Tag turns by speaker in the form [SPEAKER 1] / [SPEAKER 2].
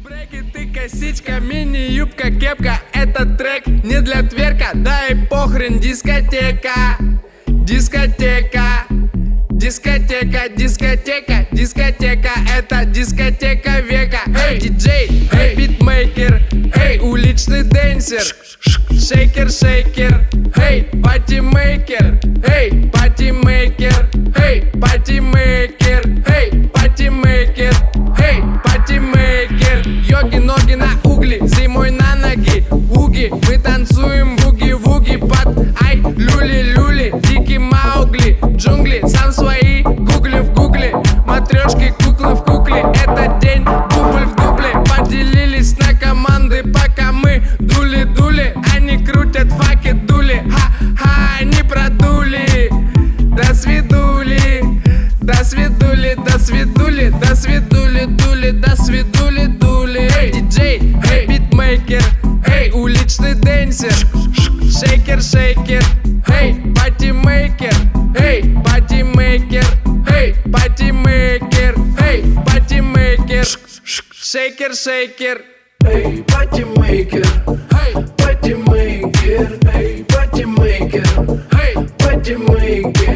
[SPEAKER 1] Брейки, ты косичка, мини-юбка, кепка. Этот трек не для тверка, да и похрен, дискотека. Дискотека, дискотека, дискотека, дискотека. Это дискотека века. Эй, диджей, эй, битмейкер, эй, уличный дэнсер. Шейкер, шейкер, эй, патимейкер, эй, патимейкер, эй, патимейкер, эй, патимейкер, эй, патимейкер. Йоги, ноги на угли, зимой на ноги. Уги, мы танцуем буги-вуги под ай, люли-люли, дикий Маугли. Джунгли, сам свои, гугли в гугле. Матрешки, куклы в кукле. Это день, дубль в дубле. Поделились на команды, пока мы дули-дули. Они крутят факи, дули, ха-ха, они продули. До свидули, до свидули, до свидули, до свидули, дули, до свидули, дули. Эй, диджей, эй, битмейкер, эй, уличный дэнсер. Шейкер, шейкер, эй, патимейкер, эй, патимейкер, эй, патимейкер, эй, патимейкер. Шейкер, шейкер,
[SPEAKER 2] эй, патимейкер, эй, патимейкер, эй, патимейкер, эй, патимейкер.